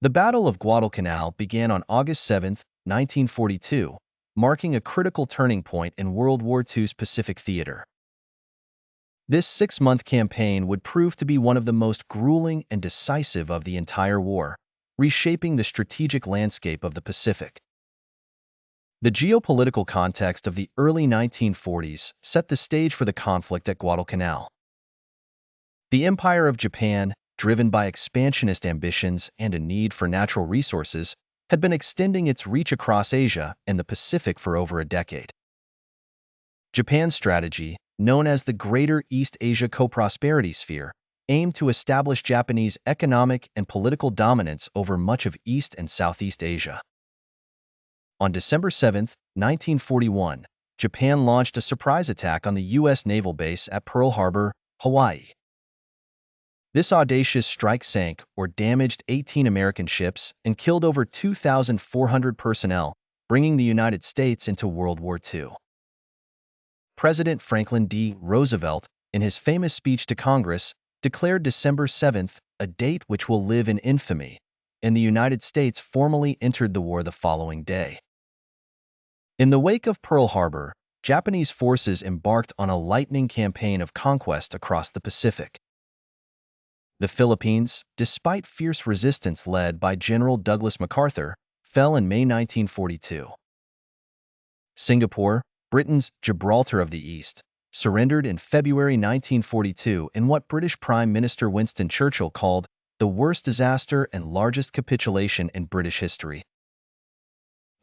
The Battle of Guadalcanal began on August 7, 1942, marking a critical turning point in World War II's Pacific theater. This six-month campaign would prove to be one of the most grueling and decisive of the entire war, reshaping the strategic landscape of the Pacific. The geopolitical context of the early 1940s set the stage for the conflict at Guadalcanal. The Empire of Japan, driven by expansionist ambitions and a need for natural resources, had been extending its reach across Asia and the Pacific for over a decade. Japan's strategy, known as the Greater East Asia Co-Prosperity Sphere, aimed to establish Japanese economic and political dominance over much of East and Southeast Asia. On December 7, 1941, Japan launched a surprise attack on the U.S. naval base at Pearl Harbor, Hawaii. This audacious strike sank or damaged 18 American ships and killed over 2,400 personnel, bringing the United States into World War II. President Franklin D. Roosevelt, in his famous speech to Congress, declared December 7th a date which will live in infamy, and the United States formally entered the war the following day. In the wake of Pearl Harbor, Japanese forces embarked on a lightning campaign of conquest across the Pacific. The Philippines, despite fierce resistance led by General Douglas MacArthur, fell in May 1942. Singapore, Britain's Gibraltar of the East, surrendered in February 1942 in what British Prime Minister Winston Churchill called the worst disaster and largest capitulation in British history.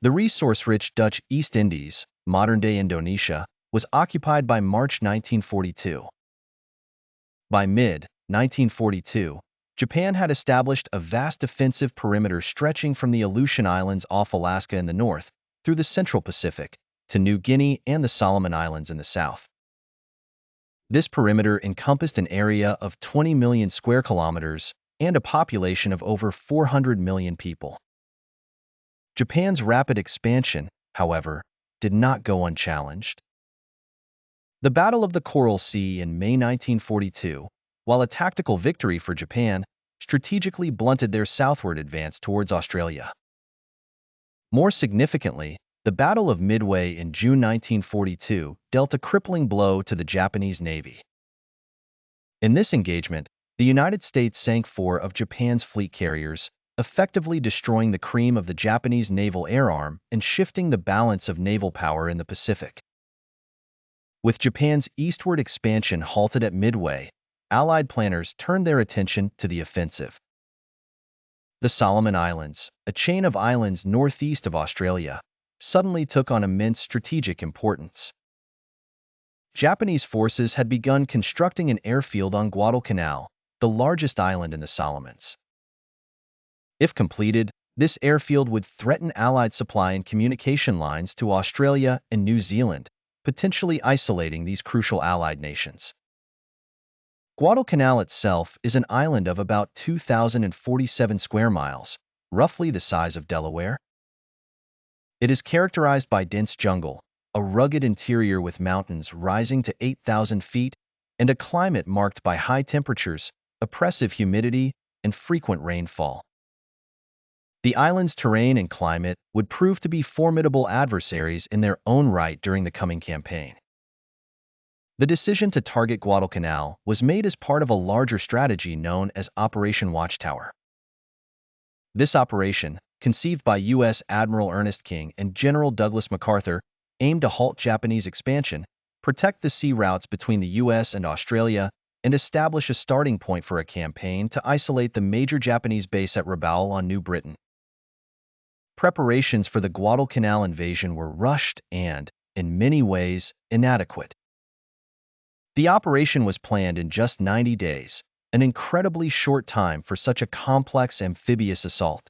The resource-rich Dutch East Indies, modern-day Indonesia, was occupied by March 1942. By mid-1942, Japan had established a vast defensive perimeter stretching from the Aleutian Islands off Alaska in the north, through the Central Pacific, to New Guinea and the Solomon Islands in the south. This perimeter encompassed an area of 20 million square kilometers and a population of over 400 million people. Japan's rapid expansion, however, did not go unchallenged. The Battle of the Coral Sea in May 1942, while a tactical victory for Japan, strategically blunted their southward advance towards Australia. More significantly, the Battle of Midway in June 1942 dealt a crippling blow to the Japanese Navy. In this engagement, the United States sank 4 of Japan's fleet carriers, effectively destroying the cream of the Japanese naval air arm and shifting the balance of naval power in the Pacific. With Japan's eastward expansion halted at Midway, Allied planners turned their attention to the offensive. The Solomon Islands, a chain of islands northeast of Australia, suddenly took on immense strategic importance. Japanese forces had begun constructing an airfield on Guadalcanal, the largest island in the Solomons. If completed, this airfield would threaten Allied supply and communication lines to Australia and New Zealand, potentially isolating these crucial Allied nations. Guadalcanal itself is an island of about 2,047 square miles, roughly the size of Delaware. It is characterized by dense jungle, a rugged interior with mountains rising to 8,000 feet, and a climate marked by high temperatures, oppressive humidity, and frequent rainfall. The island's terrain and climate would prove to be formidable adversaries in their own right during the coming campaign. The decision to target Guadalcanal was made as part of a larger strategy known as Operation Watchtower. This operation, conceived by U.S. Admiral Ernest King and General Douglas MacArthur, aimed to halt Japanese expansion, protect the sea routes between the U.S. and Australia, and establish a starting point for a campaign to isolate the major Japanese base at Rabaul on New Britain. Preparations for the Guadalcanal invasion were rushed and, in many ways, inadequate. The operation was planned in just 90 days, an incredibly short time for such a complex amphibious assault.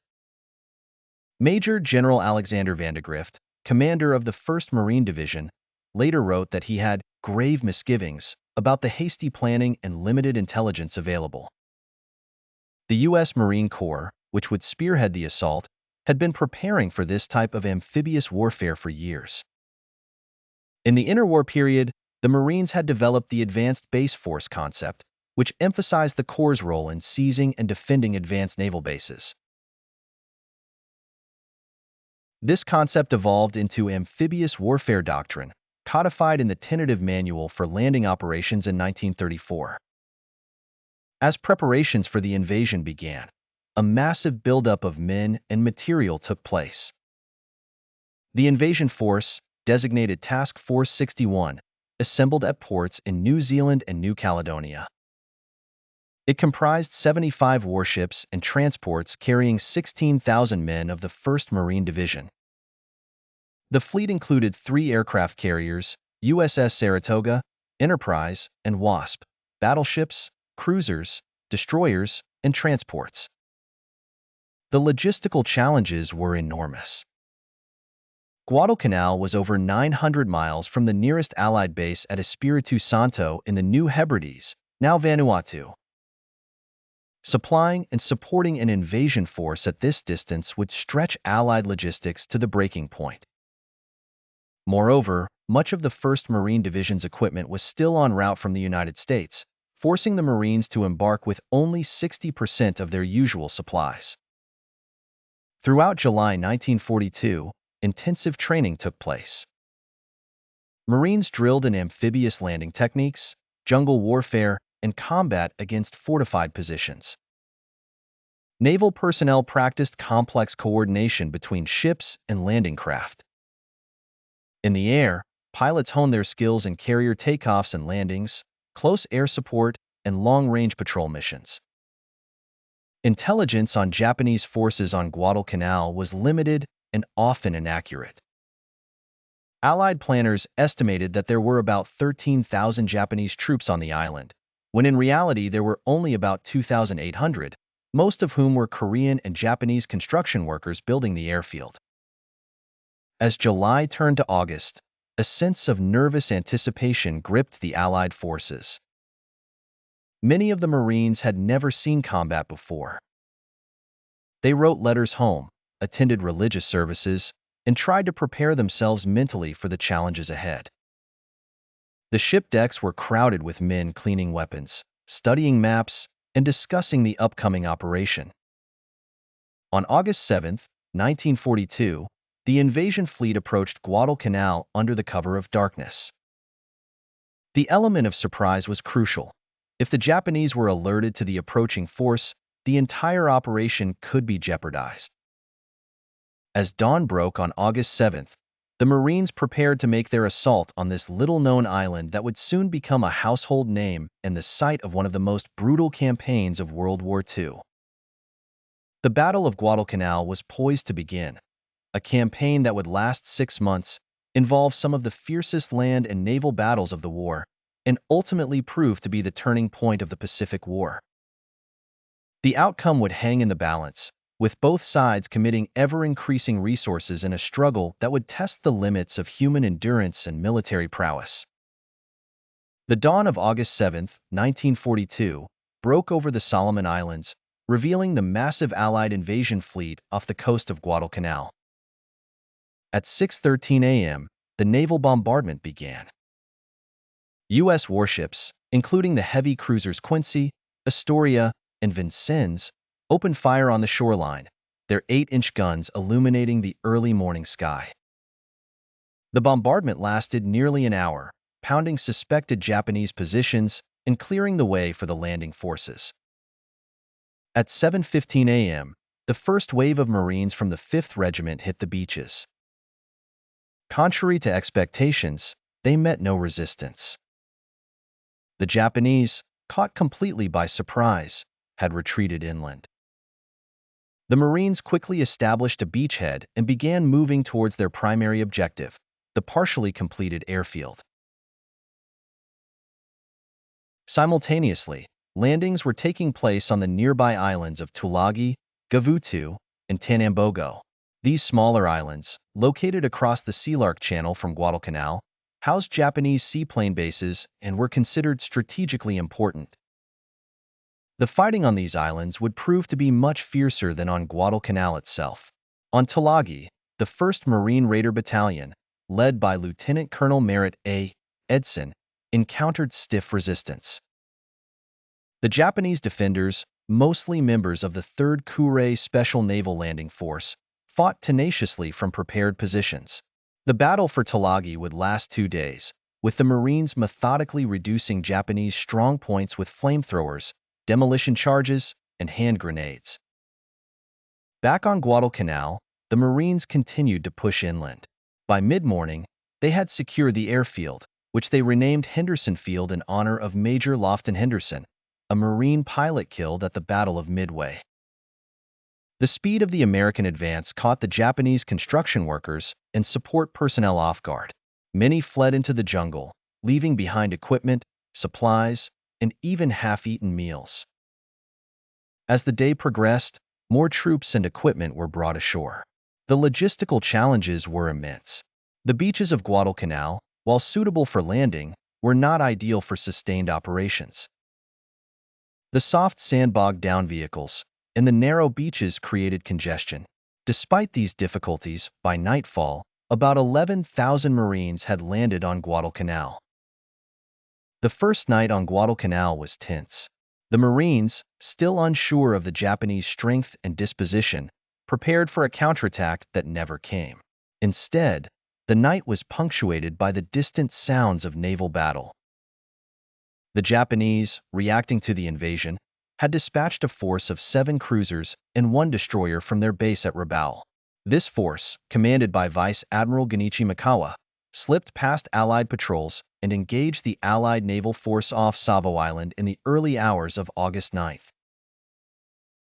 Major General Alexander Vandegrift, commander of the 1st Marine Division, later wrote that he had grave misgivings about the hasty planning and limited intelligence available. The U.S. Marine Corps, which would spearhead the assault, had been preparing for this type of amphibious warfare for years. In the interwar period, the Marines had developed the Advanced Base Force concept, which emphasized the Corps' role in seizing and defending advanced naval bases. This concept evolved into amphibious warfare doctrine, codified in the tentative manual for landing operations in 1934. As preparations for the invasion began, a massive buildup of men and material took place. The invasion force, designated Task Force 61, assembled at ports in New Zealand and New Caledonia. It comprised 75 warships and transports carrying 16,000 men of the 1st Marine Division. The fleet included 3 aircraft carriers, USS Saratoga, Enterprise, and Wasp, battleships, cruisers, destroyers, and transports. The logistical challenges were enormous. Guadalcanal was over 900 miles from the nearest Allied base at Espiritu Santo in the New Hebrides, now Vanuatu. Supplying and supporting an invasion force at this distance would stretch Allied logistics to the breaking point. Moreover, much of the 1st Marine Division's equipment was still en route from the United States, forcing the Marines to embark with only 60% of their usual supplies. Throughout July 1942, intensive training took place. Marines drilled in amphibious landing techniques, jungle warfare, and combat against fortified positions. Naval personnel practiced complex coordination between ships and landing craft. In the air, pilots honed their skills in carrier takeoffs and landings, close air support, and long-range patrol missions. Intelligence on Japanese forces on Guadalcanal was limited and often inaccurate. Allied planners estimated that there were about 13,000 Japanese troops on the island, when in reality there were only about 2,800, most of whom were Korean and Japanese construction workers building the airfield. As July turned to August, a sense of nervous anticipation gripped the Allied forces. Many of the Marines had never seen combat before. They wrote letters home, attended religious services, and tried to prepare themselves mentally for the challenges ahead. The ship decks were crowded with men cleaning weapons, studying maps, and discussing the upcoming operation. On August 7, 1942, the invasion fleet approached Guadalcanal under the cover of darkness. The element of surprise was crucial. If the Japanese were alerted to the approaching force, the entire operation could be jeopardized. As dawn broke on August 7th, the Marines prepared to make their assault on this little-known island that would soon become a household name and the site of one of the most brutal campaigns of World War II. The Battle of Guadalcanal was poised to begin, a campaign that would last 6 months, involve some of the fiercest land and naval battles of the war, and ultimately prove to be the turning point of the Pacific War. The outcome would hang in the balance, with both sides committing ever-increasing resources in a struggle that would test the limits of human endurance and military prowess. The dawn of August 7, 1942, broke over the Solomon Islands, revealing the massive Allied invasion fleet off the coast of Guadalcanal. At 6:13 a.m., the naval bombardment began. U.S. warships, including the heavy cruisers Quincy, Astoria, and Vincennes, opened fire on the shoreline, their 8-inch guns illuminating the early morning sky. The bombardment lasted nearly an hour, pounding suspected Japanese positions and clearing the way for the landing forces. At 7:15 a.m., the first wave of Marines from the 5th Regiment hit the beaches. Contrary to expectations, they met no resistance. The Japanese, caught completely by surprise, had retreated inland. The Marines quickly established a beachhead and began moving towards their primary objective, the partially completed airfield. Simultaneously, landings were taking place on the nearby islands of Tulagi, Gavutu, and Tanambogo. These smaller islands, located across the Sealark Channel from Guadalcanal, housed Japanese seaplane bases and were considered strategically important. The fighting on these islands would prove to be much fiercer than on Guadalcanal itself. On Tulagi, the 1st Marine Raider Battalion, led by Lieutenant Colonel Merritt A. Edson, encountered stiff resistance. The Japanese defenders, mostly members of the 3rd Kure Special Naval Landing Force, fought tenaciously from prepared positions. The battle for Tulagi would last 2 days, with the Marines methodically reducing Japanese strong points with flamethrowers, demolition charges, and hand grenades. Back on Guadalcanal, the Marines continued to push inland. By mid-morning, they had secured the airfield, which they renamed Henderson Field in honor of Major Lofton Henderson, a Marine pilot killed at the Battle of Midway. The speed of the American advance caught the Japanese construction workers and support personnel off guard. Many fled into the jungle, leaving behind equipment, supplies, and even half-eaten meals. As the day progressed, more troops and equipment were brought ashore. The logistical challenges were immense. The beaches of Guadalcanal, while suitable for landing, were not ideal for sustained operations. The soft sand bogged down vehicles, and the narrow beaches created congestion. Despite these difficulties, by nightfall, about 11,000 Marines had landed on Guadalcanal. The first night on Guadalcanal was tense. The Marines, still unsure of the Japanese strength and disposition, prepared for a counterattack that never came. Instead, the night was punctuated by the distant sounds of naval battle. The Japanese, reacting to the invasion, had dispatched a force of 7 cruisers and 1 destroyer from their base at Rabaul. This force, commanded by Vice Admiral Genichi Mikawa, slipped past Allied patrols and engaged the Allied naval force off Savo Island in the early hours of August 9th.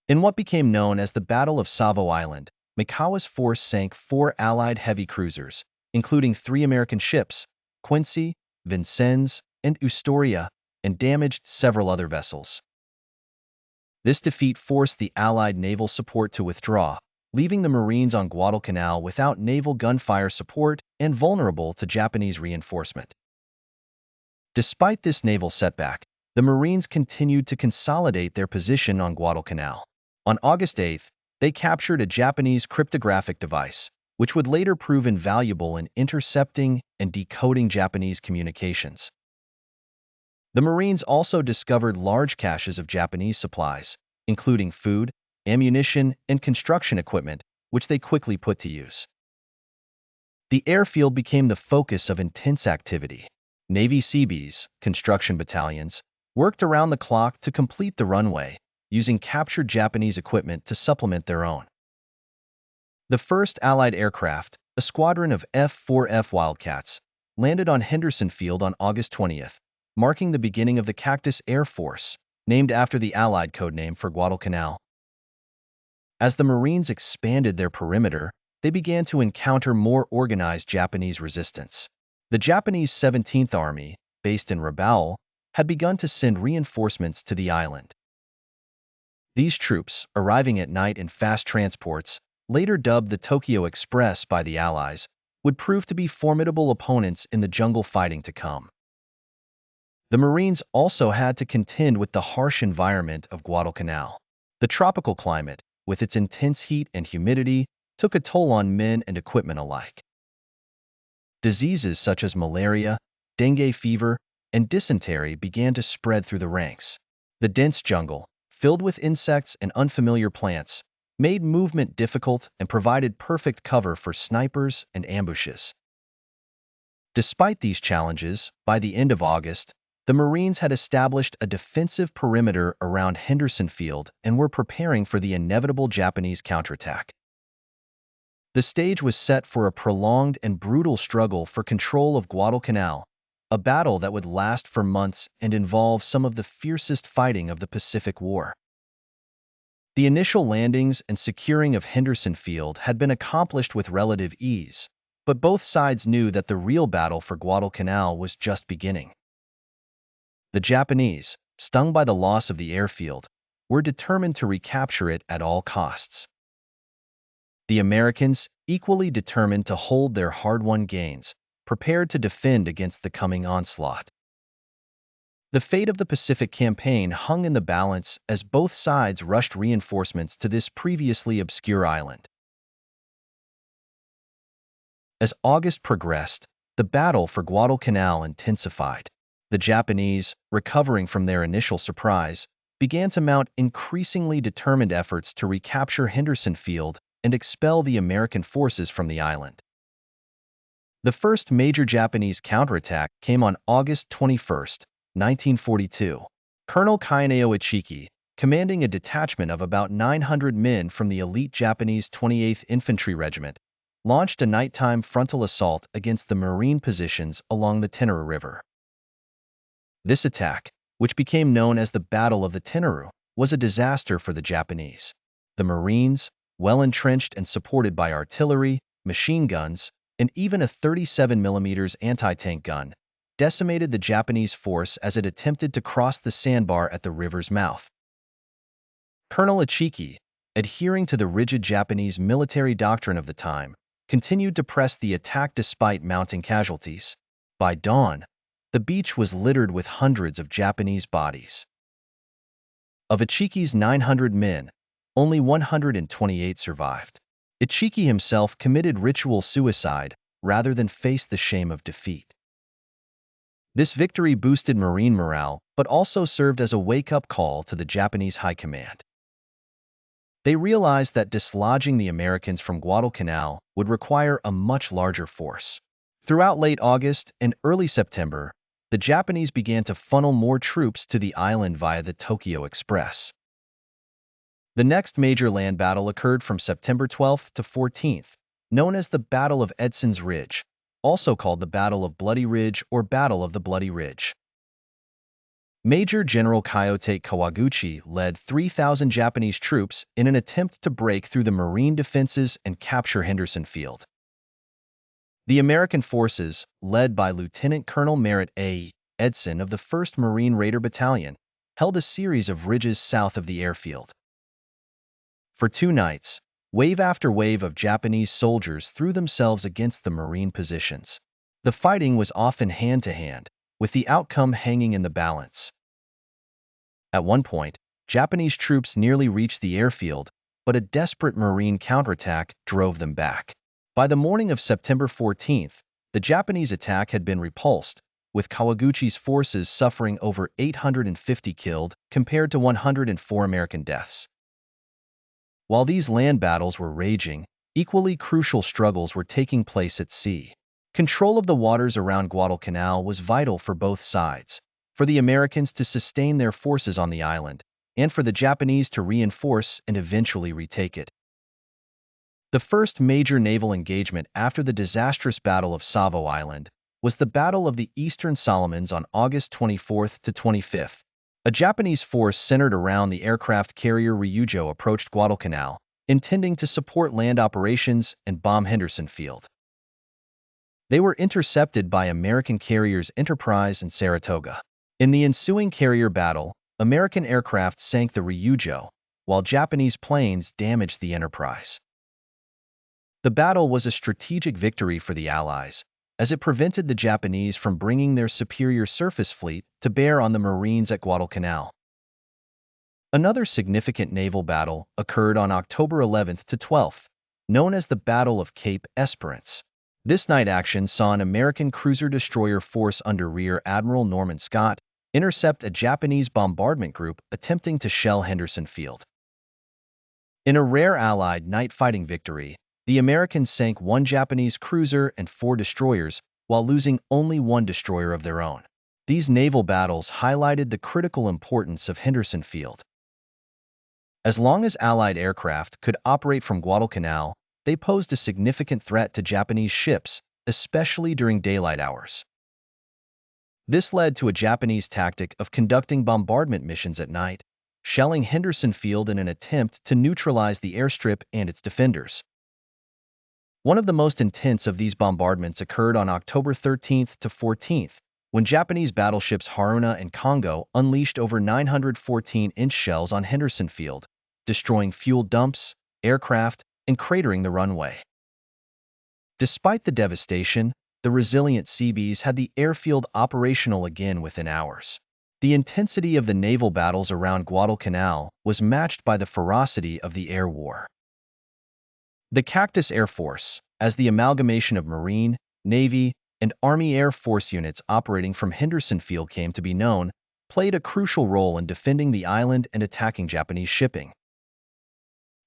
In what became known as the Battle of Savo Island, Mikawa's force sank 4 Allied heavy cruisers, including 3 American ships, Quincy, Vincennes, and Astoria, and damaged several other vessels. This defeat forced the Allied naval support to withdraw, leaving the Marines on Guadalcanal without naval gunfire support and vulnerable to Japanese reinforcement. Despite this naval setback, the Marines continued to consolidate their position on Guadalcanal. On August 8th, they captured a Japanese cryptographic device, which would later prove invaluable in intercepting and decoding Japanese communications. The Marines also discovered large caches of Japanese supplies, including food, ammunition, and construction equipment, which they quickly put to use. The airfield became the focus of intense activity. Navy Seabees, construction battalions, worked around the clock to complete the runway, using captured Japanese equipment to supplement their own. The first Allied aircraft, a squadron of F-4F Wildcats, landed on Henderson Field on August 20th, marking the beginning of the Cactus Air Force, named after the Allied codename for Guadalcanal. As the Marines expanded their perimeter, they began to encounter more organized Japanese resistance. The Japanese 17th Army, based in Rabaul, had begun to send reinforcements to the island. These troops, arriving at night in fast transports, later dubbed the Tokyo Express by the Allies, would prove to be formidable opponents in the jungle fighting to come. The Marines also had to contend with the harsh environment of Guadalcanal. The tropical climate, with its intense heat and humidity, took a toll on men and equipment alike. Diseases such as malaria, dengue fever, and dysentery began to spread through the ranks. The dense jungle, filled with insects and unfamiliar plants, made movement difficult and provided perfect cover for snipers and ambushes. Despite these challenges, by the end of August, the Marines had established a defensive perimeter around Henderson Field and were preparing for the inevitable Japanese counterattack. The stage was set for a prolonged and brutal struggle for control of Guadalcanal, a battle that would last for months and involve some of the fiercest fighting of the Pacific War. The initial landings and securing of Henderson Field had been accomplished with relative ease, but both sides knew that the real battle for Guadalcanal was just beginning. The Japanese, stung by the loss of the airfield, were determined to recapture it at all costs. The Americans, equally determined to hold their hard-won gains, prepared to defend against the coming onslaught. The fate of the Pacific Campaign hung in the balance as both sides rushed reinforcements to this previously obscure island. As August progressed, the battle for Guadalcanal intensified. The Japanese, recovering from their initial surprise, began to mount increasingly determined efforts to recapture Henderson Field and expel the American forces from the island. The first major Japanese counterattack came on August 21, 1942. Colonel Kaineo Ichiki, commanding a detachment of about 900 men from the elite Japanese 28th Infantry Regiment, launched a nighttime frontal assault against the Marine positions along the Tenru River. This attack, which became known as the Battle of the Tenru, was a disaster for the Japanese. The Marines, well entrenched and supported by artillery, machine guns, and even a 37mm anti-tank gun, decimated the Japanese force as it attempted to cross the sandbar at the river's mouth. Colonel Ichiki, adhering to the rigid Japanese military doctrine of the time, continued to press the attack despite mounting casualties. By dawn, the beach was littered with hundreds of Japanese bodies. Of Ichiki's 900 men, only 128 survived. Ichiki himself committed ritual suicide rather than face the shame of defeat. This victory boosted Marine morale, but also served as a wake-up call to the Japanese high command. They realized that dislodging the Americans from Guadalcanal would require a much larger force. Throughout late August and early September, the Japanese began to funnel more troops to the island via the Tokyo Express. The next major land battle occurred from September 12th to 14th, known as the Battle of Edson's Ridge, also called the Battle of Bloody Ridge or Battle of the Bloody Ridge. Major General Kyoto Kawaguchi led 3,000 Japanese troops in an attempt to break through the Marine defenses and capture Henderson Field. The American forces, led by Lieutenant Colonel Merritt A. Edson of the 1st Marine Raider Battalion, held a series of ridges south of the airfield. For 2 nights, wave after wave of Japanese soldiers threw themselves against the Marine positions. The fighting was often hand-to-hand, with the outcome hanging in the balance. At one point, Japanese troops nearly reached the airfield, but a desperate Marine counterattack drove them back. By the morning of September 14th, the Japanese attack had been repulsed, with Kawaguchi's forces suffering over 850 killed compared to 104 American deaths. While these land battles were raging, equally crucial struggles were taking place at sea. Control of the waters around Guadalcanal was vital for both sides, for the Americans to sustain their forces on the island, and for the Japanese to reinforce and eventually retake it. The first major naval engagement after the disastrous Battle of Savo Island was the Battle of the Eastern Solomons on August 24th to 25th. A Japanese force centered around the aircraft carrier Ryujo approached Guadalcanal, intending to support land operations and bomb Henderson Field. They were intercepted by American carriers Enterprise and Saratoga. In the ensuing carrier battle, American aircraft sank the Ryujo, while Japanese planes damaged the Enterprise. The battle was a strategic victory for the Allies, as it prevented the Japanese from bringing their superior surface fleet to bear on the Marines at Guadalcanal. Another significant naval battle occurred on October 11th to 12th, known as the Battle of Cape Esperance. This night action saw an American cruiser-destroyer force under Rear Admiral Norman Scott intercept a Japanese bombardment group attempting to shell Henderson Field. In a rare Allied night-fighting victory, the Americans sank 1 Japanese cruiser and 4 destroyers, while losing only 1 destroyer of their own. These naval battles highlighted the critical importance of Henderson Field. As long as Allied aircraft could operate from Guadalcanal, they posed a significant threat to Japanese ships, especially during daylight hours. This led to a Japanese tactic of conducting bombardment missions at night, shelling Henderson Field in an attempt to neutralize the airstrip and its defenders. One of the most intense of these bombardments occurred on October 13th to 14th, when Japanese battleships Haruna and Kongo unleashed over 914-inch shells on Henderson Field, destroying fuel dumps, aircraft, and cratering the runway. Despite the devastation, the resilient Seabees had the airfield operational again within hours. The intensity of the naval battles around Guadalcanal was matched by the ferocity of the air war. The Cactus Air Force, as the amalgamation of Marine, Navy, and Army Air Force units operating from Henderson Field came to be known, played a crucial role in defending the island and attacking Japanese shipping.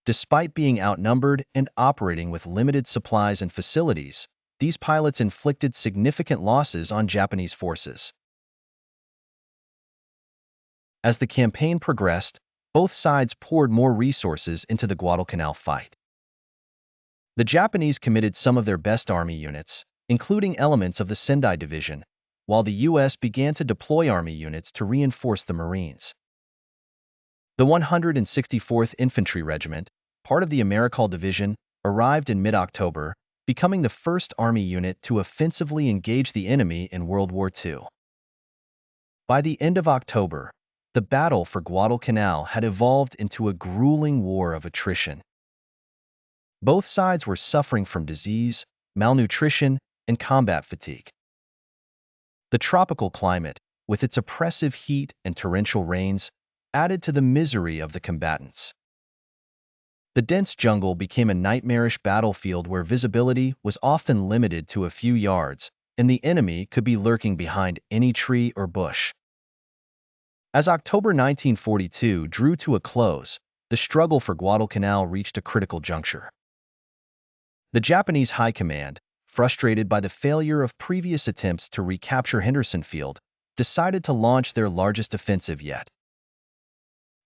Despite being outnumbered and operating with limited supplies and facilities, these pilots inflicted significant losses on Japanese forces. As the campaign progressed, both sides poured more resources into the Guadalcanal fight. The Japanese committed some of their best army units, including elements of the Sendai Division, while the U.S. began to deploy army units to reinforce the Marines. The 164th Infantry Regiment, part of the Americal Division, arrived in mid-October, becoming the first army unit to offensively engage the enemy in World War II. By the end of October, the battle for Guadalcanal had evolved into a grueling war of attrition. Both sides were suffering from disease, malnutrition, and combat fatigue. The tropical climate, with its oppressive heat and torrential rains, added to the misery of the combatants. The dense jungle became a nightmarish battlefield where visibility was often limited to a few yards, and the enemy could be lurking behind any tree or bush. As October 1942 drew to a close, the struggle for Guadalcanal reached a critical juncture. The Japanese High Command, frustrated by the failure of previous attempts to recapture Henderson Field, decided to launch their largest offensive yet.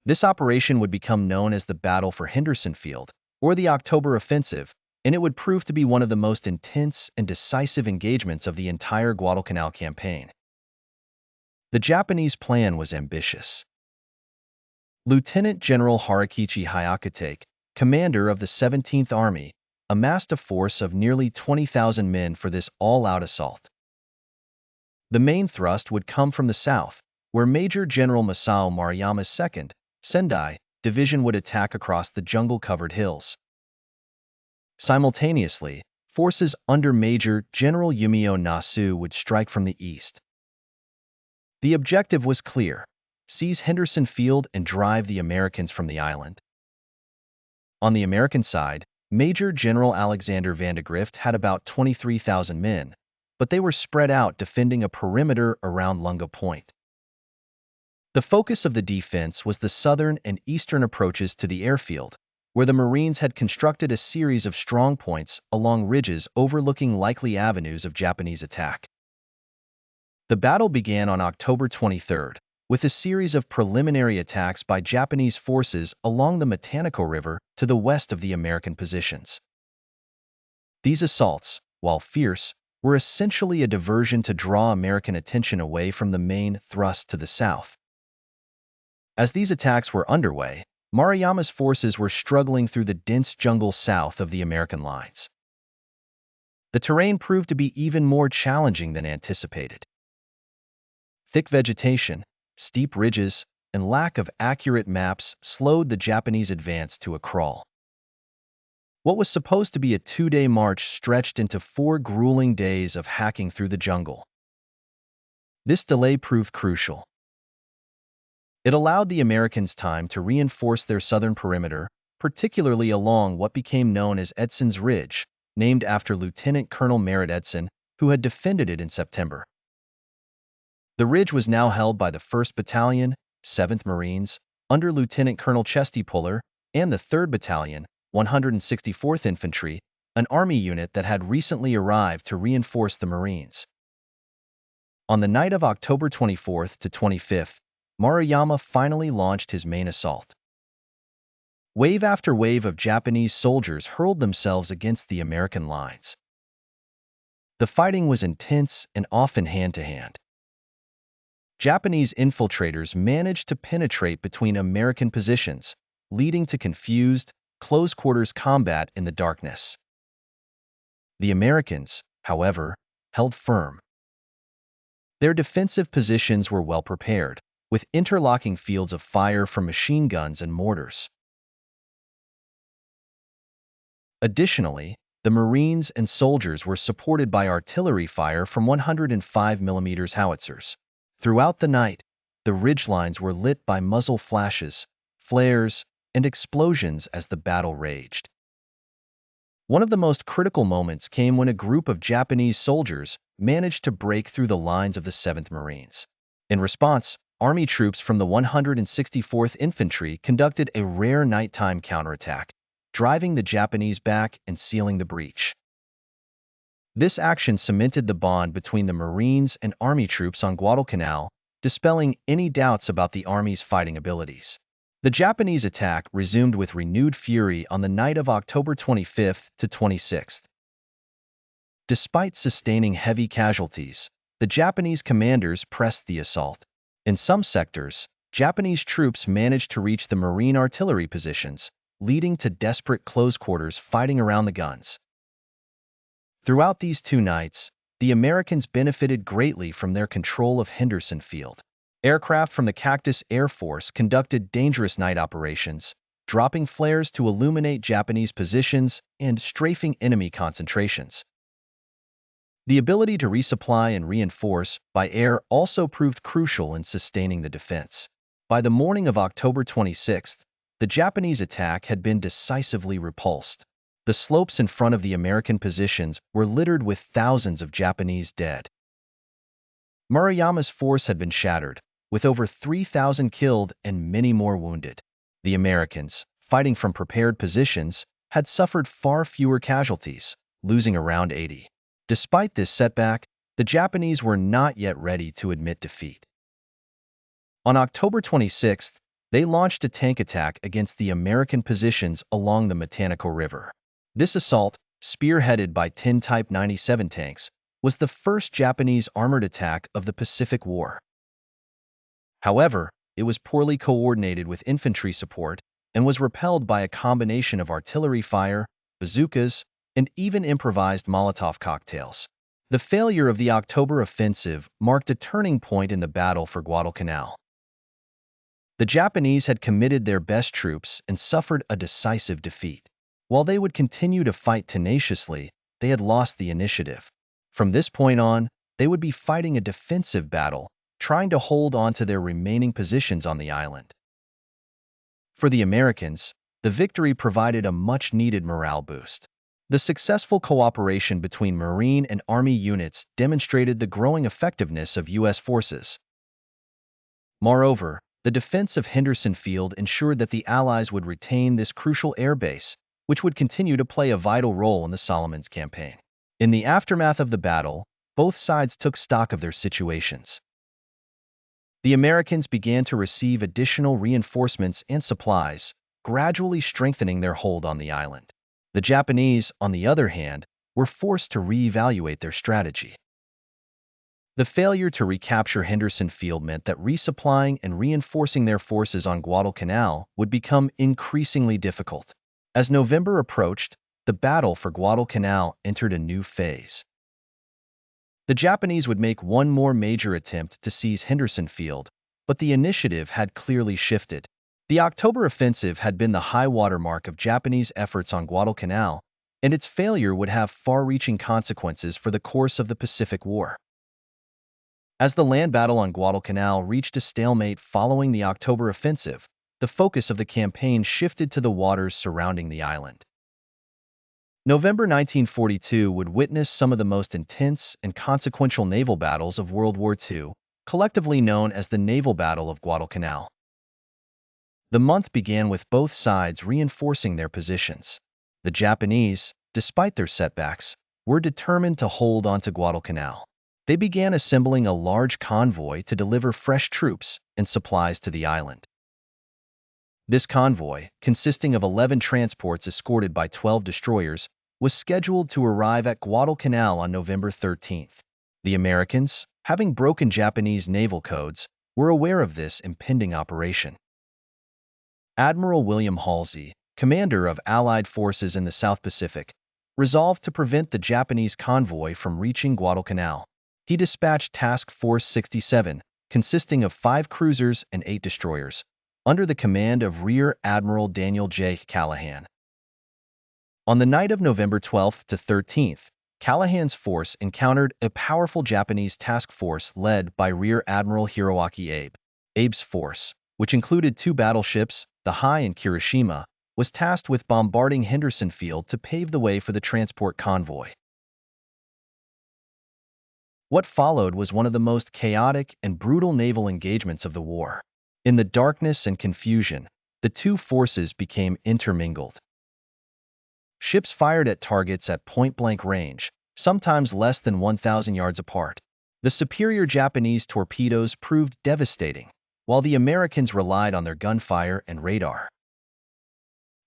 This operation would become known as the Battle for Henderson Field, or the October Offensive, and it would prove to be one of the most intense and decisive engagements of the entire Guadalcanal campaign. The Japanese plan was ambitious. Lieutenant General Harakichi Hyakutake, commander of the 17th Army, amassed a force of nearly 20,000 men for this all-out assault. The main thrust would come from the south, where Major General Masao Maruyama's 2nd, Sendai, Division would attack across the jungle-covered hills. Simultaneously, forces under Major General Yumio Nasu would strike from the east. The objective was clear: seize Henderson Field and drive the Americans from the island. On the American side, Major General Alexander Vandegrift had about 23,000 men, but they were spread out defending a perimeter around Lunga Point. The focus of the defense was the southern and eastern approaches to the airfield, where the Marines had constructed a series of strong points along ridges overlooking likely avenues of Japanese attack. The battle began on October 23rd, with a series of preliminary attacks by Japanese forces along the Mataniko River to the west of the American positions. These assaults, while fierce, were essentially a diversion to draw American attention away from the main thrust to the south. As these attacks were underway, Maruyama's forces were struggling through the dense jungle south of the American lines. The terrain proved to be even more challenging than anticipated. Thick vegetation, steep ridges, and lack of accurate maps slowed the Japanese advance to a crawl. What was supposed to be a 2-day march stretched into 4 grueling days of hacking through the jungle. This delay proved crucial. It allowed the Americans time to reinforce their southern perimeter, particularly along what became known as Edson's Ridge, named after Lieutenant Colonel Merritt Edson, who had defended it in September. The ridge was now held by the 1st Battalion, 7th Marines, under Lieutenant Colonel Chesty Puller, and the 3rd Battalion, 164th Infantry, an army unit that had recently arrived to reinforce the Marines. On the night of October 24th to 25th, Maruyama finally launched his main assault. Wave after wave of Japanese soldiers hurled themselves against the American lines. The fighting was intense and often hand-to-hand. Japanese infiltrators managed to penetrate between American positions, leading to confused, close-quarters combat in the darkness. The Americans, however, held firm. Their defensive positions were well prepared, with interlocking fields of fire from machine guns and mortars. Additionally, the Marines and soldiers were supported by artillery fire from 105mm howitzers. Throughout the night, the ridgelines were lit by muzzle flashes, flares, and explosions as the battle raged. One of the most critical moments came when a group of Japanese soldiers managed to break through the lines of the 7th Marines. In response, Army troops from the 164th Infantry conducted a rare nighttime counterattack, driving the Japanese back and sealing the breach. This action cemented the bond between the Marines and Army troops on Guadalcanal, dispelling any doubts about the Army's fighting abilities. The Japanese attack resumed with renewed fury on the night of October 25th to 26th. Despite sustaining heavy casualties, the Japanese commanders pressed the assault. In some sectors, Japanese troops managed to reach the Marine artillery positions, leading to desperate close quarters fighting around the guns. Throughout these 2 nights, the Americans benefited greatly from their control of Henderson Field. Aircraft from the Cactus Air Force conducted dangerous night operations, dropping flares to illuminate Japanese positions and strafing enemy concentrations. The ability to resupply and reinforce by air also proved crucial in sustaining the defense. By the morning of October 26th, the Japanese attack had been decisively repulsed. The slopes in front of the American positions were littered with thousands of Japanese dead. Murayama's force had been shattered, with over 3,000 killed and many more wounded. The Americans, fighting from prepared positions, had suffered far fewer casualties, losing around 80. Despite this setback, the Japanese were not yet ready to admit defeat. On October 26th, they launched a tank attack against the American positions along the Matanico River. This assault, spearheaded by 10 Type 97 tanks, was the first Japanese armored attack of the Pacific War. However, it was poorly coordinated with infantry support and was repelled by a combination of artillery fire, bazookas, and even improvised Molotov cocktails. The failure of the October offensive marked a turning point in the battle for Guadalcanal. The Japanese had committed their best troops and suffered a decisive defeat. While they would continue to fight tenaciously, they had lost the initiative. From this point on, they would be fighting a defensive battle, trying to hold on to their remaining positions on the island. For the Americans, the victory provided a much-needed morale boost. The successful cooperation between Marine and Army units demonstrated the growing effectiveness of U.S. forces. Moreover, the defense of Henderson Field ensured that the Allies would retain this crucial air base, which would continue to play a vital role in the Solomons campaign. In the aftermath of the battle, both sides took stock of their situations. The Americans began to receive additional reinforcements and supplies, gradually strengthening their hold on the island. The Japanese, on the other hand, were forced to reevaluate their strategy. The failure to recapture Henderson Field meant that resupplying and reinforcing their forces on Guadalcanal would become increasingly difficult. As November approached, the battle for Guadalcanal entered a new phase. The Japanese would make one more major attempt to seize Henderson Field, but the initiative had clearly shifted. The October offensive had been the high watermark of Japanese efforts on Guadalcanal, and its failure would have far-reaching consequences for the course of the Pacific War. As the land battle on Guadalcanal reached a stalemate following the October offensive, the focus of the campaign shifted to the waters surrounding the island. November 1942 would witness some of the most intense and consequential naval battles of World War II, collectively known as the Naval Battle of Guadalcanal. The month began with both sides reinforcing their positions. The Japanese, despite their setbacks, were determined to hold on to Guadalcanal. They began assembling a large convoy to deliver fresh troops and supplies to the island. This convoy, consisting of 11 transports escorted by 12 destroyers, was scheduled to arrive at Guadalcanal on November 13th. The Americans, having broken Japanese naval codes, were aware of this impending operation. Admiral William Halsey, commander of Allied forces in the South Pacific, resolved to prevent the Japanese convoy from reaching Guadalcanal. He dispatched Task Force 67, consisting of 5 cruisers and 8 destroyers, under the command of Rear Admiral Daniel J. Callahan. On the night of November 12th to 13th, Callahan's force encountered a powerful Japanese task force led by Rear Admiral Hiroaki Abe. Abe's force, which included 2 battleships, the Hai and Kirishima, was tasked with bombarding Henderson Field to pave the way for the transport convoy. What followed was one of the most chaotic and brutal naval engagements of the war. In the darkness and confusion, the 2 forces became intermingled. Ships fired at targets at point-blank range, sometimes less than 1,000 yards apart. The superior Japanese torpedoes proved devastating, while the Americans relied on their gunfire and radar.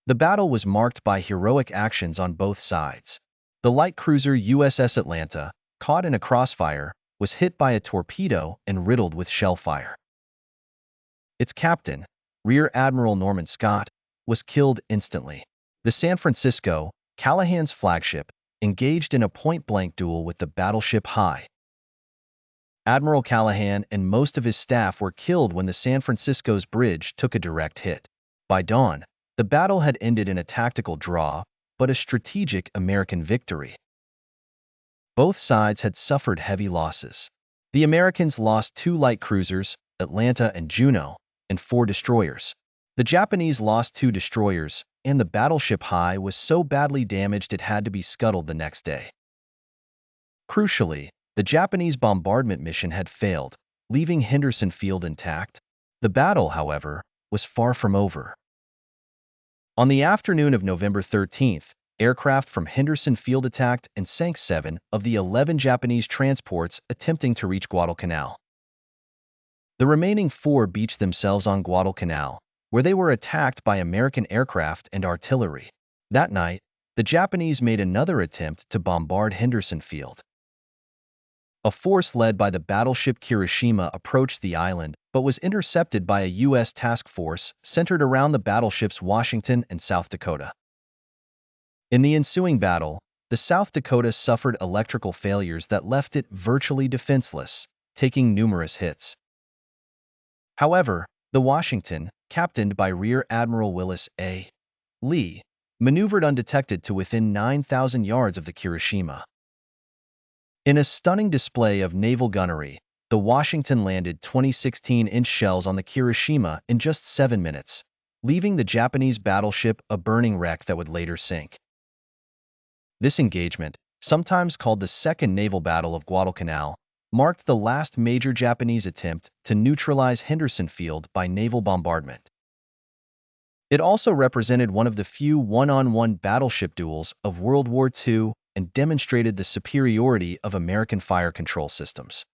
The battle was marked by heroic actions on both sides. The light cruiser USS Atlanta, caught in a crossfire, was hit by a torpedo and riddled with shell fire. Its captain, Rear Admiral Norman Scott, was killed instantly. The San Francisco, Callahan's flagship, engaged in a point-blank duel with the battleship High. Admiral Callahan and most of his staff were killed when the San Francisco's bridge took a direct hit. By dawn, the battle had ended in a tactical draw, but a strategic American victory. Both sides had suffered heavy losses. The Americans lost 2 light cruisers, Atlanta and Juno, and 4 destroyers. The Japanese lost 2 destroyers, and the battleship High was so badly damaged it had to be scuttled the next day. Crucially, the Japanese bombardment mission had failed, leaving Henderson Field intact. The battle, however, was far from over. On the afternoon of November 13th, aircraft from Henderson Field attacked and sank 7 of the 11 Japanese transports attempting to reach Guadalcanal. The remaining 4 beached themselves on Guadalcanal, where they were attacked by American aircraft and artillery. That night, the Japanese made another attempt to bombard Henderson Field. A force led by the battleship Kirishima approached the island, but was intercepted by a U.S. task force centered around the battleships Washington and South Dakota. In the ensuing battle, the South Dakota suffered electrical failures that left it virtually defenseless, taking numerous hits. However, the Washington, captained by Rear Admiral Willis A. Lee, maneuvered undetected to within 9,000 yards of the Kirishima. In a stunning display of naval gunnery, the Washington landed 20 16-inch shells on the Kirishima in just 7 minutes, leaving the Japanese battleship a burning wreck that would later sink. This engagement, sometimes called the Second Naval Battle of Guadalcanal, marked the last major Japanese attempt to neutralize Henderson Field by naval bombardment. It also represented one of the few one-on-one battleship duels of World War II and demonstrated the superiority of American fire control systems.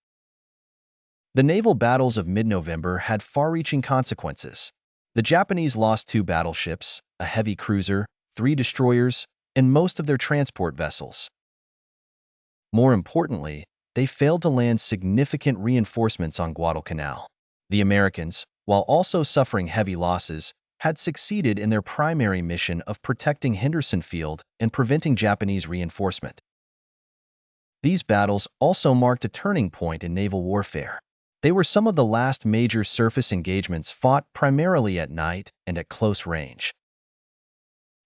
The naval battles of mid-November had far-reaching consequences. The Japanese lost 2 battleships, a heavy cruiser, 3 destroyers, and most of their transport vessels. More importantly, they failed to land significant reinforcements on Guadalcanal. The Americans, while also suffering heavy losses, had succeeded in their primary mission of protecting Henderson Field and preventing Japanese reinforcement. These battles also marked a turning point in naval warfare. They were some of the last major surface engagements fought primarily at night and at close range.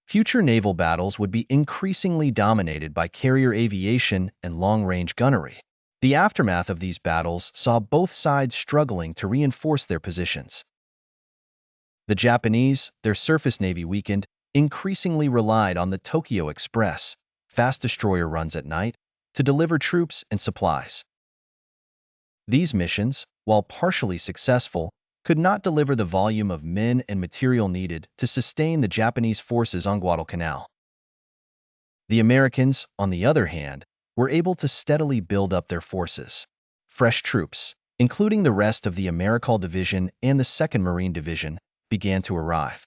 Future naval battles would be increasingly dominated by carrier aviation and long-range gunnery. The aftermath of these battles saw both sides struggling to reinforce their positions. The Japanese, their surface navy weakened, increasingly relied on the Tokyo Express, fast destroyer runs at night, to deliver troops and supplies. These missions, while partially successful, could not deliver the volume of men and material needed to sustain the Japanese forces on Guadalcanal. The Americans, on the other hand, were able to steadily build up their forces. Fresh troops, including the rest of the Americall Division and the 2nd Marine Division, began to arrive.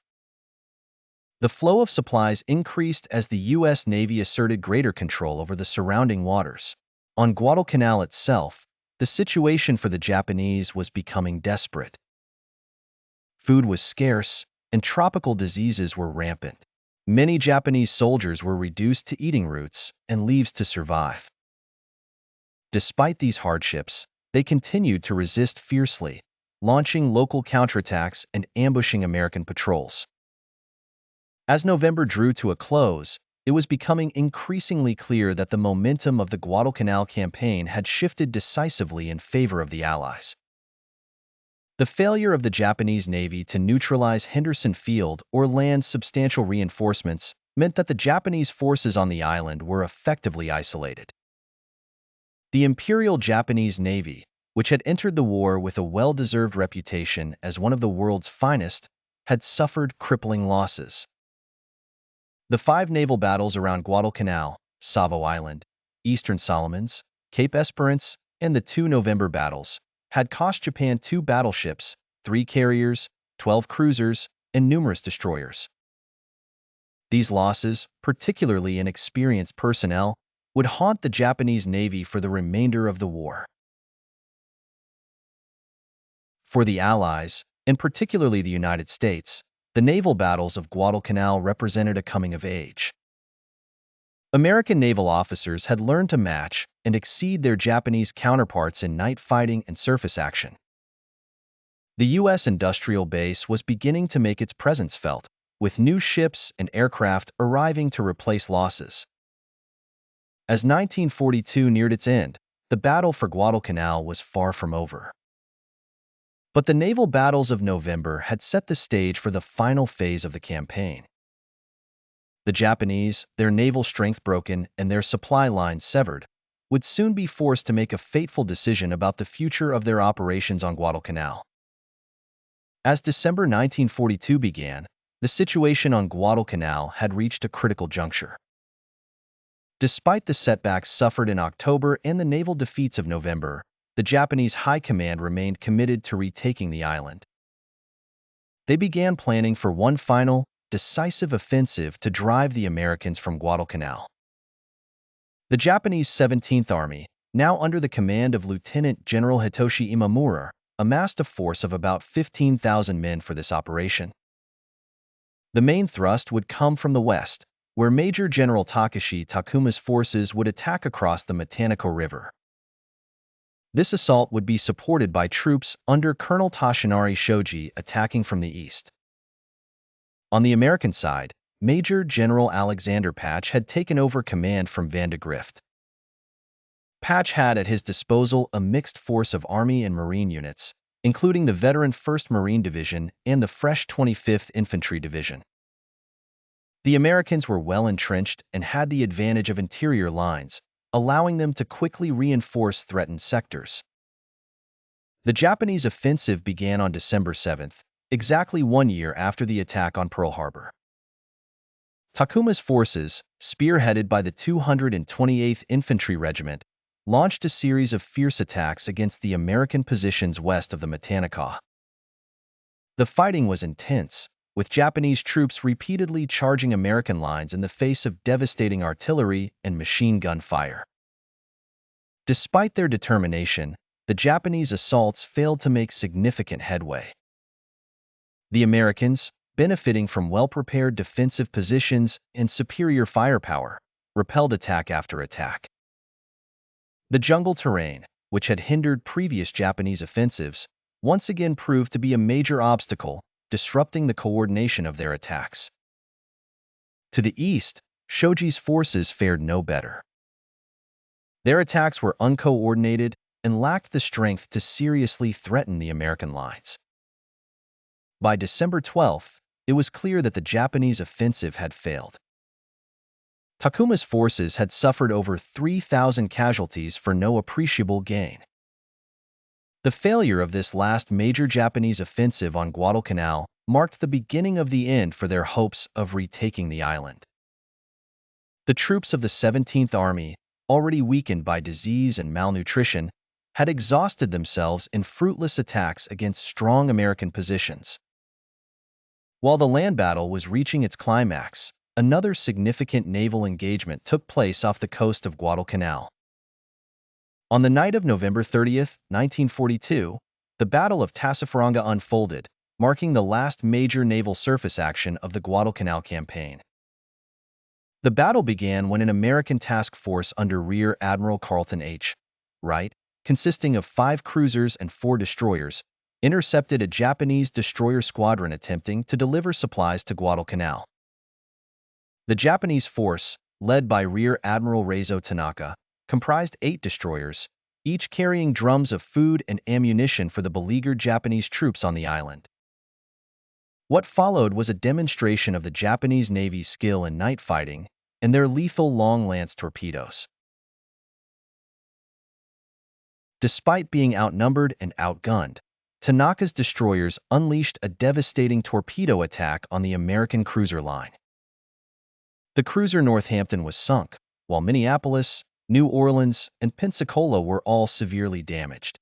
The flow of supplies increased as the U.S. Navy asserted greater control over the surrounding waters. On Guadalcanal itself, the situation for the Japanese was becoming desperate. Food was scarce, and tropical diseases were rampant. Many Japanese soldiers were reduced to eating roots and leaves to survive. Despite these hardships, they continued to resist fiercely, launching local counterattacks and ambushing American patrols. As November drew to a close, it was becoming increasingly clear that the momentum of the Guadalcanal campaign had shifted decisively in favor of the Allies. The failure of the Japanese Navy to neutralize Henderson Field or land substantial reinforcements meant that the Japanese forces on the island were effectively isolated. The Imperial Japanese Navy, which had entered the war with a well-deserved reputation as one of the world's finest, had suffered crippling losses. The 5 naval battles around Guadalcanal, Savo Island, Eastern Solomons, Cape Esperance, and the 2 November battles had cost Japan 2 battleships, 3 carriers, 12 cruisers, and numerous destroyers. These losses, particularly in experienced personnel, would haunt the Japanese Navy for the remainder of the war. For the Allies, and particularly the United States, the naval battles of Guadalcanal represented a coming of age. American naval officers had learned to match and exceed their Japanese counterparts in night fighting and surface action. The U.S. industrial base was beginning to make its presence felt, with new ships and aircraft arriving to replace losses. As 1942 neared its end, the battle for Guadalcanal was far from over. But the naval battles of November had set the stage for the final phase of the campaign. The Japanese, their naval strength broken and their supply lines severed, would soon be forced to make a fateful decision about the future of their operations on Guadalcanal. As December 1942 began, the situation on Guadalcanal had reached a critical juncture. Despite the setbacks suffered in October and the naval defeats of November, the Japanese High Command remained committed to retaking the island. They began planning for one final, decisive offensive to drive the Americans from Guadalcanal. The Japanese 17th Army, now under the command of Lieutenant General Hitoshi Imamura, amassed a force of about 15,000 men for this operation. The main thrust would come from the west, where Major General Takashi Takuma's forces would attack across the Mataniko River. This assault would be supported by troops under Colonel Toshinari Shoji attacking from the east. On the American side, Major General Alexander Patch had taken over command from Van de Grift. Patch had at his disposal a mixed force of Army and Marine units, including the veteran 1st Marine Division and the fresh 25th Infantry Division. The Americans were well entrenched and had the advantage of interior lines, allowing them to quickly reinforce threatened sectors. The Japanese offensive began on December 7th, exactly 1 year after the attack on Pearl Harbor. Takuma's forces, spearheaded by the 228th Infantry Regiment, launched a series of fierce attacks against the American positions west of the Mataniko. The fighting was intense, with Japanese troops repeatedly charging American lines in the face of devastating artillery and machine gun fire. Despite their determination, the Japanese assaults failed to make significant headway. The Americans, benefiting from well-prepared defensive positions and superior firepower, repelled attack after attack. The jungle terrain, which had hindered previous Japanese offensives, once again proved to be a major obstacle, disrupting the coordination of their attacks. To the east, Shoji's forces fared no better. Their attacks were uncoordinated and lacked the strength to seriously threaten the American lines. By December 12th, it was clear that the Japanese offensive had failed. Takuma's forces had suffered over 3,000 casualties for no appreciable gain. The failure of this last major Japanese offensive on Guadalcanal marked the beginning of the end for their hopes of retaking the island. The troops of the 17th Army, already weakened by disease and malnutrition, had exhausted themselves in fruitless attacks against strong American positions. While the land battle was reaching its climax, another significant naval engagement took place off the coast of Guadalcanal. On the night of November 30th, 1942, the Battle of Tassafaronga unfolded, marking the last major naval surface action of the Guadalcanal campaign. The battle began when an American task force under Rear Admiral Carleton H. Wright, consisting of 5 cruisers and 4 destroyers, intercepted a Japanese destroyer squadron attempting to deliver supplies to Guadalcanal. The Japanese force, led by Rear Admiral Reizo Tanaka, comprised 8 destroyers, each carrying drums of food and ammunition for the beleaguered Japanese troops on the island. What followed was a demonstration of the Japanese Navy's skill in night fighting and their lethal long-lance torpedoes. Despite being outnumbered and outgunned, Tanaka's destroyers unleashed a devastating torpedo attack on the American cruiser line. The cruiser Northampton was sunk, while Minneapolis, New Orleans, and Pensacola were all severely damaged.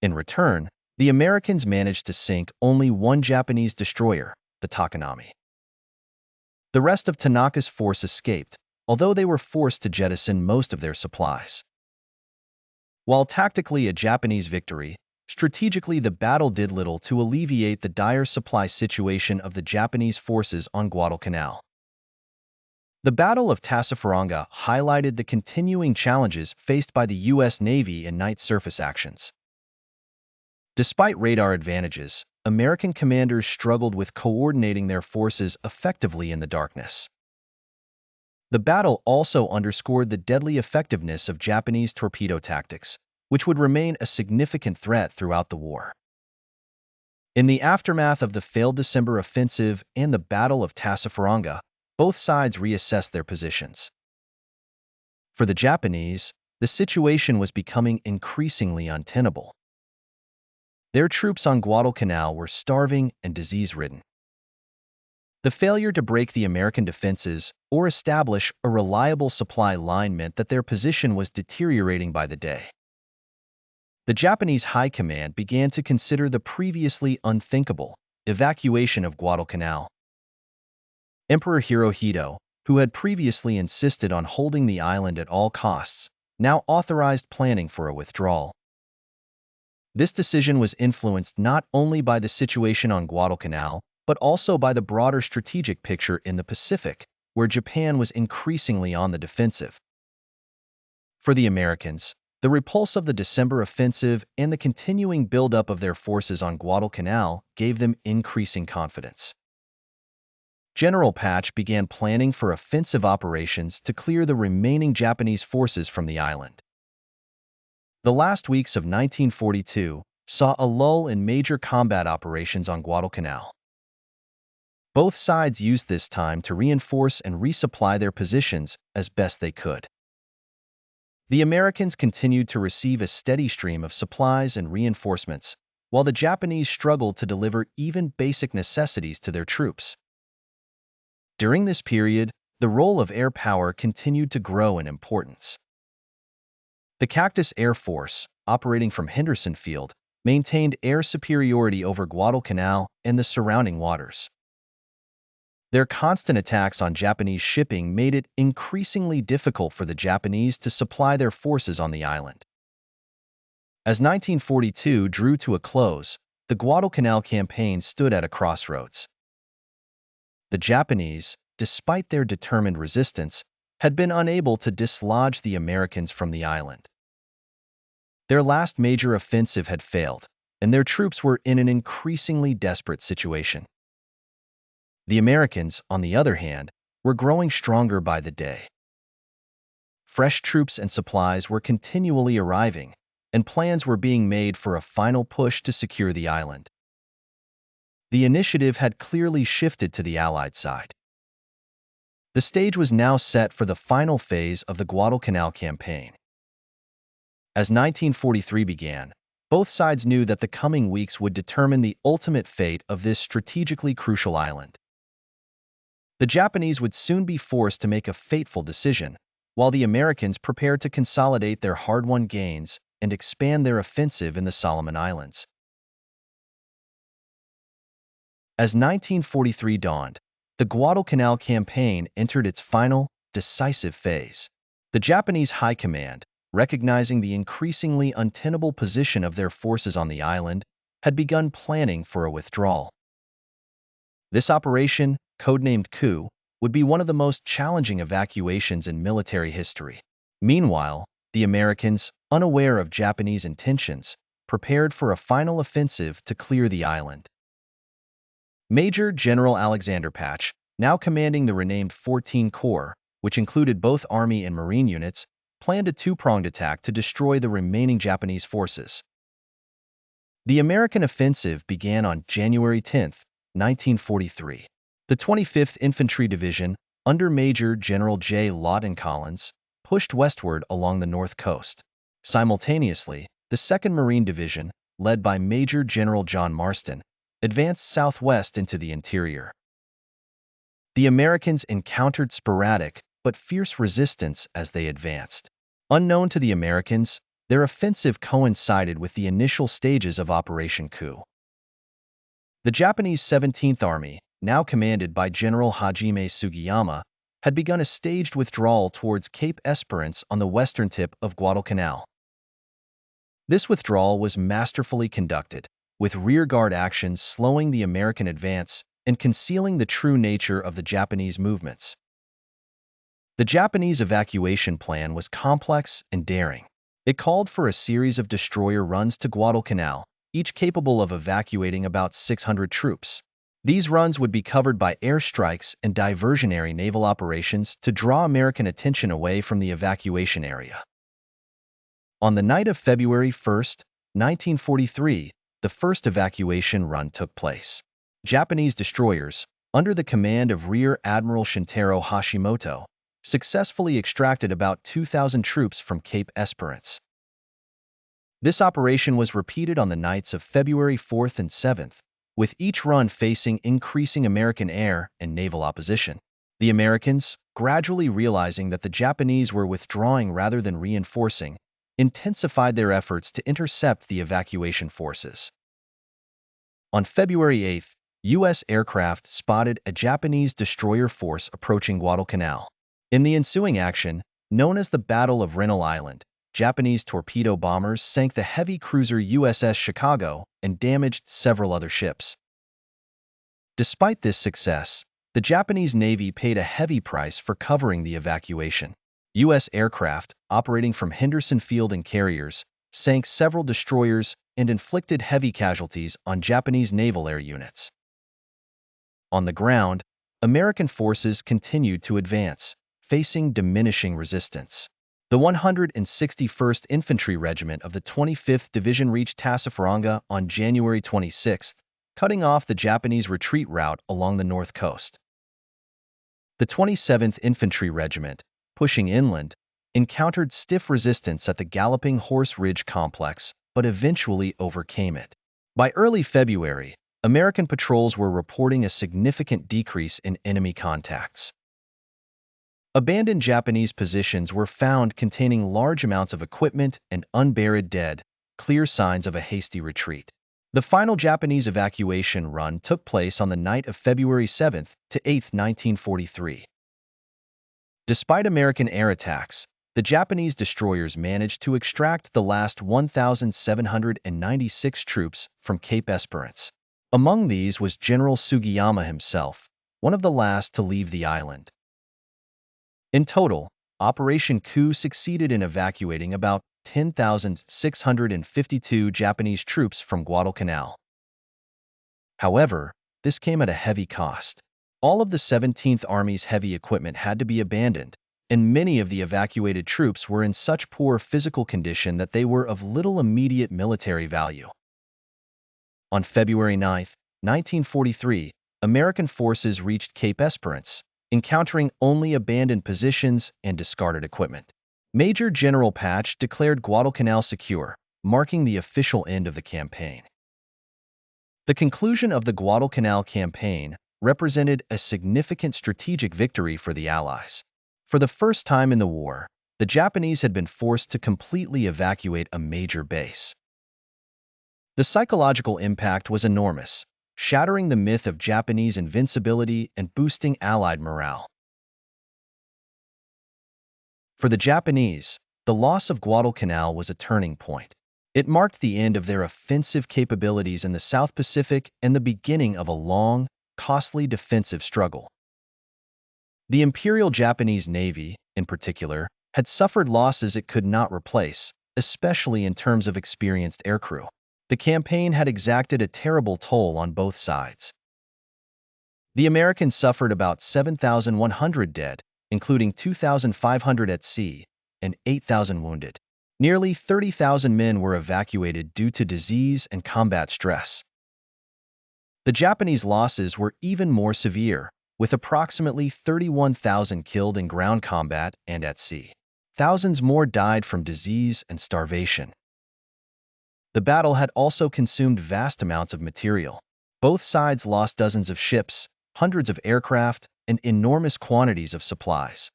In return, the Americans managed to sink only one Japanese destroyer, the Takanami. The rest of Tanaka's force escaped, although they were forced to jettison most of their supplies. While tactically a Japanese victory, strategically the battle did little to alleviate the dire supply situation of the Japanese forces on Guadalcanal. The Battle of Tassafaronga highlighted the continuing challenges faced by the U.S. Navy in night surface actions. Despite radar advantages, American commanders struggled with coordinating their forces effectively in the darkness. The battle also underscored the deadly effectiveness of Japanese torpedo tactics, which would remain a significant threat throughout the war. In the aftermath of the failed December offensive and the Battle of Tassafaronga, both sides reassessed their positions. For the Japanese, the situation was becoming increasingly untenable. Their troops on Guadalcanal were starving and disease-ridden. The failure to break the American defenses or establish a reliable supply line meant that their position was deteriorating by the day. The Japanese High Command began to consider the previously unthinkable evacuation of Guadalcanal. Emperor Hirohito, who had previously insisted on holding the island at all costs, now authorized planning for a withdrawal. This decision was influenced not only by the situation on Guadalcanal, but also by the broader strategic picture in the Pacific, where Japan was increasingly on the defensive. For the Americans, the repulse of the December offensive and the continuing buildup of their forces on Guadalcanal gave them increasing confidence. General Patch began planning for offensive operations to clear the remaining Japanese forces from the island. The last weeks of 1942 saw a lull in major combat operations on Guadalcanal. Both sides used this time to reinforce and resupply their positions as best they could. The Americans continued to receive a steady stream of supplies and reinforcements, while the Japanese struggled to deliver even basic necessities to their troops. During this period, the role of air power continued to grow in importance. The Cactus Air Force, operating from Henderson Field, maintained air superiority over Guadalcanal and the surrounding waters. Their constant attacks on Japanese shipping made it increasingly difficult for the Japanese to supply their forces on the island. As 1942 drew to a close, the Guadalcanal campaign stood at a crossroads. The Japanese, despite their determined resistance, had been unable to dislodge the Americans from the island. Their last major offensive had failed, and their troops were in an increasingly desperate situation. The Americans, on the other hand, were growing stronger by the day. Fresh troops and supplies were continually arriving, and plans were being made for a final push to secure the island. The initiative had clearly shifted to the Allied side. The stage was now set for the final phase of the Guadalcanal campaign. As 1943 began, both sides knew that the coming weeks would determine the ultimate fate of this strategically crucial island. The Japanese would soon be forced to make a fateful decision, while the Americans prepared to consolidate their hard-won gains and expand their offensive in the Solomon Islands. As 1943 dawned, the Guadalcanal campaign entered its final, decisive phase. The Japanese High Command, recognizing the increasingly untenable position of their forces on the island, had begun planning for a withdrawal. This operation, codenamed Coup, would be one of the most challenging evacuations in military history. Meanwhile, the Americans, unaware of Japanese intentions, prepared for a final offensive to clear the island. Major General Alexander Patch, now commanding the renamed 14 Corps, which included both Army and Marine units, planned a two-pronged attack to destroy the remaining Japanese forces. The American offensive began on January 10, 1943. The 25th Infantry Division, under Major General J. Lawton Collins, pushed westward along the north coast. Simultaneously, the 2nd Marine Division, led by Major General John Marston, advanced southwest into the interior. The Americans encountered sporadic but fierce resistance as they advanced. Unknown to the Americans, their offensive coincided with the initial stages of Operation Coup. The Japanese 17th Army, now commanded by General Hajime Sugiyama, had begun a staged withdrawal towards Cape Esperance on the western tip of Guadalcanal. This withdrawal was masterfully conducted, with rearguard actions slowing the American advance and concealing the true nature of the Japanese movements. The Japanese evacuation plan was complex and daring. It called for a series of destroyer runs to Guadalcanal, each capable of evacuating about 600 troops. These runs would be covered by airstrikes and diversionary naval operations to draw American attention away from the evacuation area. On the night of February 1, 1943, the first evacuation run took place. Japanese destroyers, under the command of Rear Admiral Shintaro Hashimoto, successfully extracted about 2,000 troops from Cape Esperance. This operation was repeated on the nights of February 4th and 7th, with each run facing increasing American air and naval opposition. The Americans, gradually realizing that the Japanese were withdrawing rather than reinforcing, intensified their efforts to intercept the evacuation forces. On February 8th, U.S. aircraft spotted a Japanese destroyer force approaching Guadalcanal. In the ensuing action, known as the Battle of Rennell Island, Japanese torpedo bombers sank the heavy cruiser USS Chicago and damaged several other ships. Despite this success, the Japanese Navy paid a heavy price for covering the evacuation. U.S. aircraft, operating from Henderson Field and carriers, sank several destroyers and inflicted heavy casualties on Japanese naval air units. On the ground, American forces continued to advance, facing diminishing resistance. The 161st Infantry Regiment of the 25th Division reached Tassafaronga on January 26, cutting off the Japanese retreat route along the north coast. The 27th Infantry Regiment, pushing inland, encountered stiff resistance at the Galloping Horse Ridge complex, but eventually overcame it. By early February, American patrols were reporting a significant decrease in enemy contacts. Abandoned Japanese positions were found containing large amounts of equipment and unburied dead, clear signs of a hasty retreat. The final Japanese evacuation run took place on the night of February 7 to 8, 1943. Despite American air attacks, the Japanese destroyers managed to extract the last 1,796 troops from Cape Esperance. Among these was General Sugiyama himself, one of the last to leave the island. In total, Operation Coup succeeded in evacuating about 10,652 Japanese troops from Guadalcanal. However, this came at a heavy cost. All of the 17th Army's heavy equipment had to be abandoned, and many of the evacuated troops were in such poor physical condition that they were of little immediate military value. On February 9, 1943, American forces reached Cape Esperance, encountering only abandoned positions and discarded equipment. Major General Patch declared Guadalcanal secure, marking the official end of the campaign. The conclusion of the Guadalcanal campaign represented a significant strategic victory for the Allies. For the first time in the war, the Japanese had been forced to completely evacuate a major base. The psychological impact was enormous, shattering the myth of Japanese invincibility and boosting Allied morale. For the Japanese, the loss of Guadalcanal was a turning point. It marked the end of their offensive capabilities in the South Pacific and the beginning of a long, costly defensive struggle. The Imperial Japanese Navy, in particular, had suffered losses it could not replace, especially in terms of experienced aircrew. The campaign had exacted a terrible toll on both sides. The Americans suffered about 7,100 dead, including 2,500 at sea, and 8,000 wounded. Nearly 30,000 men were evacuated due to disease and combat stress. The Japanese losses were even more severe, with approximately 31,000 killed in ground combat and at sea. Thousands more died from disease and starvation. The battle had also consumed vast amounts of material. Both sides lost dozens of ships, hundreds of aircraft, and enormous quantities of supplies.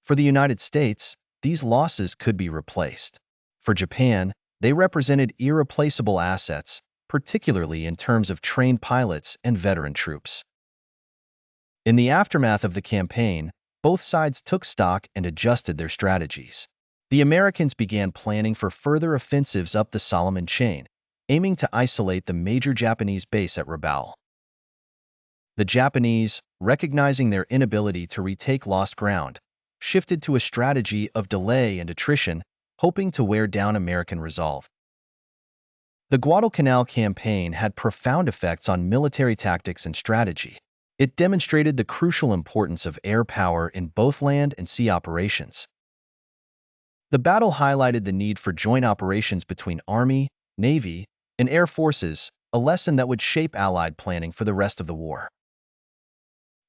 For the United States, these losses could be replaced. For Japan, they represented irreplaceable assets, particularly in terms of trained pilots and veteran troops. In the aftermath of the campaign, both sides took stock and adjusted their strategies. The Americans began planning for further offensives up the Solomon Chain, aiming to isolate the major Japanese base at Rabaul. The Japanese, recognizing their inability to retake lost ground, shifted to a strategy of delay and attrition, hoping to wear down American resolve. The Guadalcanal campaign had profound effects on military tactics and strategy. It demonstrated the crucial importance of air power in both land and sea operations. The battle highlighted the need for joint operations between Army, Navy, and Air Forces, a lesson that would shape Allied planning for the rest of the war.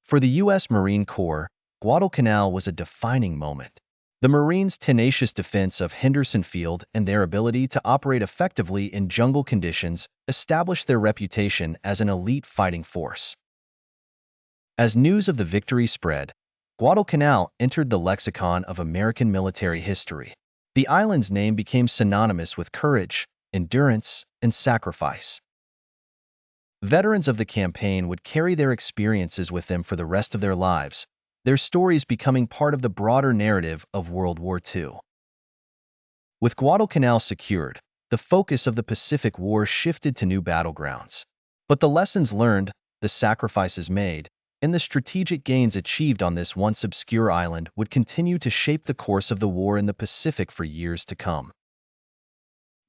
For the U.S. Marine Corps, Guadalcanal was a defining moment. The Marines' tenacious defense of Henderson Field and their ability to operate effectively in jungle conditions established their reputation as an elite fighting force. As news of the victory spread, Guadalcanal entered the lexicon of American military history. The island's name became synonymous with courage, endurance, and sacrifice. Veterans of the campaign would carry their experiences with them for the rest of their lives, their stories becoming part of the broader narrative of World War II. With Guadalcanal secured, the focus of the Pacific War shifted to new battlegrounds. But the lessons learned, the sacrifices made, and the strategic gains achieved on this once obscure island would continue to shape the course of the war in the Pacific for years to come.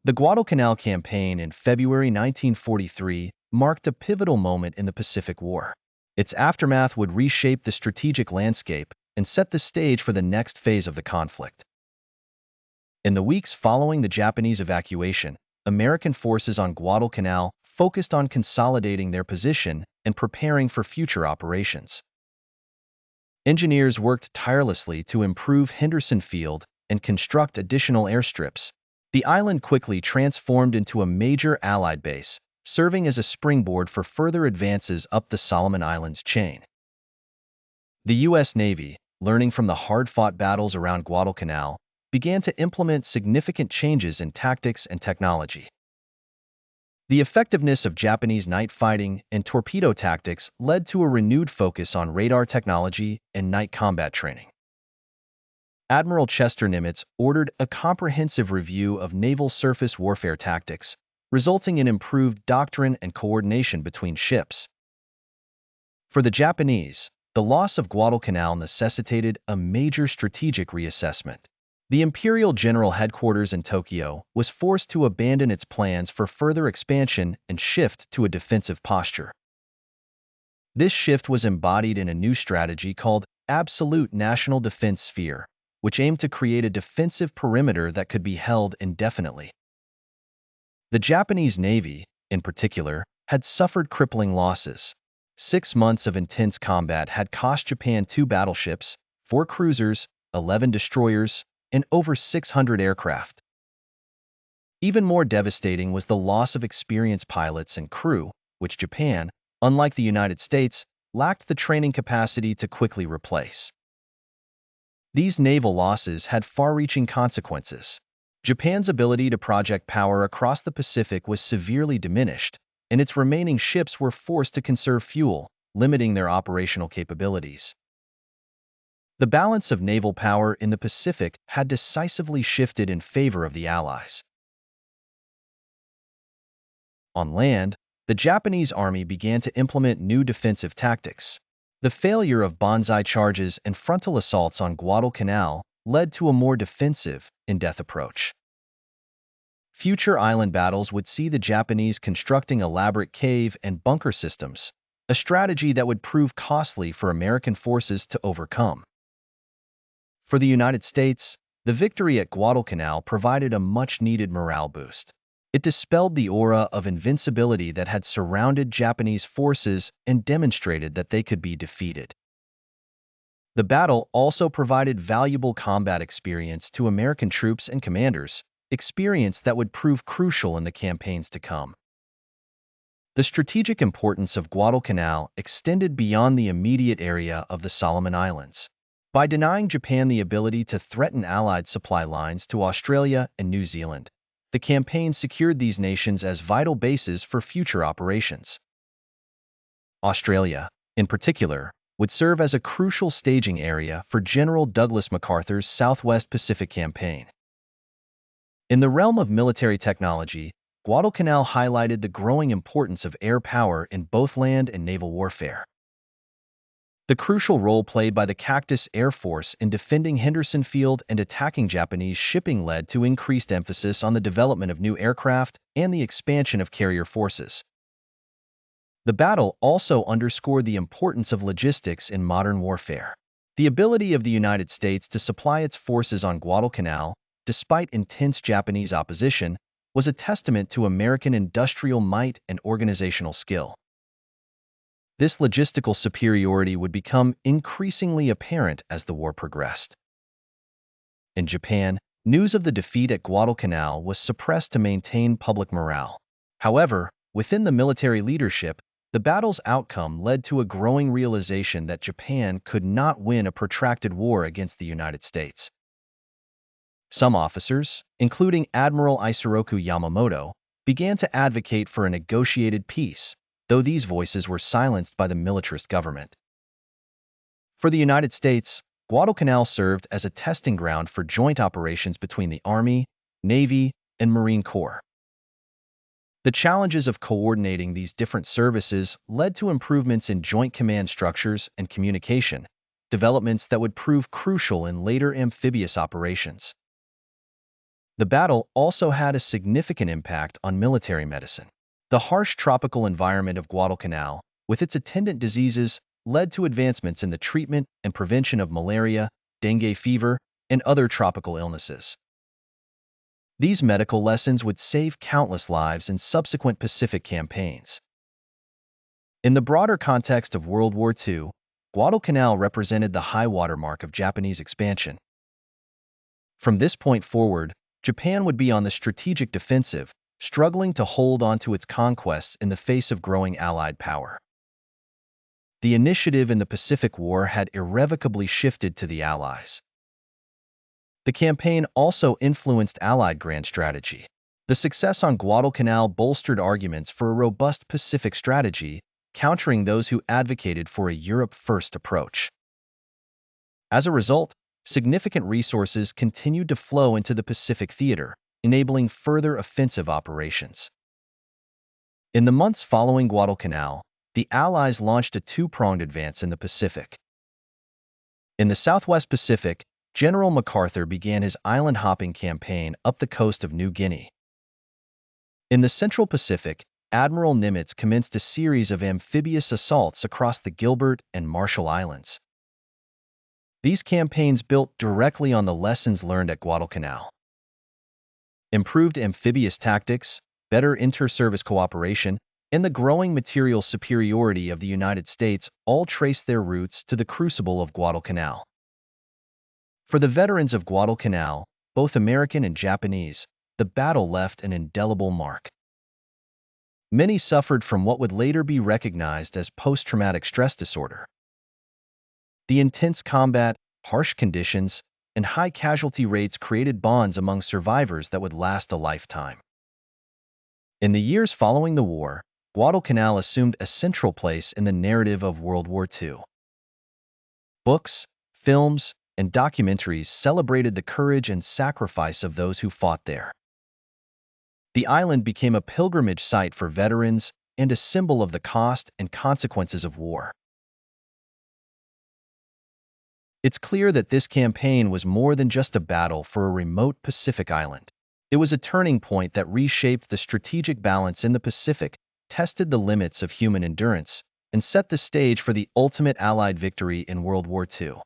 The Guadalcanal campaign in February 1943 marked a pivotal moment in the Pacific War. Its aftermath would reshape the strategic landscape and set the stage for the next phase of the conflict. In the weeks following the Japanese evacuation, American forces on Guadalcanal focused on consolidating their position and preparing for future operations. Engineers worked tirelessly to improve Henderson Field and construct additional airstrips. The island quickly transformed into a major Allied base, serving as a springboard for further advances up the Solomon Islands chain. The U.S. Navy, learning from the hard-fought battles around Guadalcanal, began to implement significant changes in tactics and technology. The effectiveness of Japanese night fighting and torpedo tactics led to a renewed focus on radar technology and night combat training. Admiral Chester Nimitz ordered a comprehensive review of naval surface warfare tactics, resulting in improved doctrine and coordination between ships. For the Japanese, the loss of Guadalcanal necessitated a major strategic reassessment. The Imperial General Headquarters in Tokyo was forced to abandon its plans for further expansion and shift to a defensive posture. This shift was embodied in a new strategy called Absolute National Defense Sphere, which aimed to create a defensive perimeter that could be held indefinitely. The Japanese Navy, in particular, had suffered crippling losses. 6 months of intense combat had cost Japan 2 battleships, 4 cruisers, 11 destroyers, and over 600 aircraft. Even more devastating was the loss of experienced pilots and crew, which Japan, unlike the United States, lacked the training capacity to quickly replace. These naval losses had far-reaching consequences. Japan's ability to project power across the Pacific was severely diminished, and its remaining ships were forced to conserve fuel, limiting their operational capabilities. The balance of naval power in the Pacific had decisively shifted in favor of the Allies. On land, the Japanese army began to implement new defensive tactics. The failure of banzai charges and frontal assaults on Guadalcanal led to a more defensive, in-depth approach. Future island battles would see the Japanese constructing elaborate cave and bunker systems, a strategy that would prove costly for American forces to overcome. For the United States, the victory at Guadalcanal provided a much-needed morale boost. It dispelled the aura of invincibility that had surrounded Japanese forces and demonstrated that they could be defeated. The battle also provided valuable combat experience to American troops and commanders, experience that would prove crucial in the campaigns to come. The strategic importance of Guadalcanal extended beyond the immediate area of the Solomon Islands. By denying Japan the ability to threaten Allied supply lines to Australia and New Zealand, the campaign secured these nations as vital bases for future operations. Australia, in particular, would serve as a crucial staging area for General Douglas MacArthur's Southwest Pacific Campaign. In the realm of military technology, Guadalcanal highlighted the growing importance of air power in both land and naval warfare. The crucial role played by the Cactus Air Force in defending Henderson Field and attacking Japanese shipping led to increased emphasis on the development of new aircraft and the expansion of carrier forces. The battle also underscored the importance of logistics in modern warfare. The ability of the United States to supply its forces on Guadalcanal, despite intense Japanese opposition, was a testament to American industrial might and organizational skill. This logistical superiority would become increasingly apparent as the war progressed. In Japan, news of the defeat at Guadalcanal was suppressed to maintain public morale. However, within the military leadership, the battle's outcome led to a growing realization that Japan could not win a protracted war against the United States. Some officers, including Admiral Isoroku Yamamoto, began to advocate for a negotiated peace, though these voices were silenced by the militarist government. For the United States, Guadalcanal served as a testing ground for joint operations between the Army, Navy, and Marine Corps. The challenges of coordinating these different services led to improvements in joint command structures and communication, developments that would prove crucial in later amphibious operations. The battle also had a significant impact on military medicine. The harsh tropical environment of Guadalcanal, with its attendant diseases, led to advancements in the treatment and prevention of malaria, dengue fever, and other tropical illnesses. These medical lessons would save countless lives in subsequent Pacific campaigns. In the broader context of World War II, Guadalcanal represented the high watermark of Japanese expansion. From this point forward, Japan would be on the strategic defensive, struggling to hold on to its conquests in the face of growing Allied power. The initiative in the Pacific War had irrevocably shifted to the Allies. The campaign also influenced Allied grand strategy. The success on Guadalcanal bolstered arguments for a robust Pacific strategy, countering those who advocated for a Europe-first approach. As a result, significant resources continued to flow into the Pacific theater, enabling further offensive operations. In the months following Guadalcanal, the Allies launched a two-pronged advance in the Pacific. In the Southwest Pacific, General MacArthur began his island-hopping campaign up the coast of New Guinea. In the Central Pacific, Admiral Nimitz commenced a series of amphibious assaults across the Gilbert and Marshall Islands. These campaigns built directly on the lessons learned at Guadalcanal. Improved amphibious tactics, better inter-service cooperation, and the growing material superiority of the United States all trace their roots to the crucible of Guadalcanal. For the veterans of Guadalcanal, both American and Japanese, the battle left an indelible mark. Many suffered from what would later be recognized as post-traumatic stress disorder. The intense combat, harsh conditions, and high casualty rates created bonds among survivors that would last a lifetime. In the years following the war, Guadalcanal assumed a central place in the narrative of World War II. Books, films, and documentaries celebrated the courage and sacrifice of those who fought there. The island became a pilgrimage site for veterans and a symbol of the cost and consequences of war. It's clear that this campaign was more than just a battle for a remote Pacific island. It was a turning point that reshaped the strategic balance in the Pacific, tested the limits of human endurance, and set the stage for the ultimate Allied victory in World War II.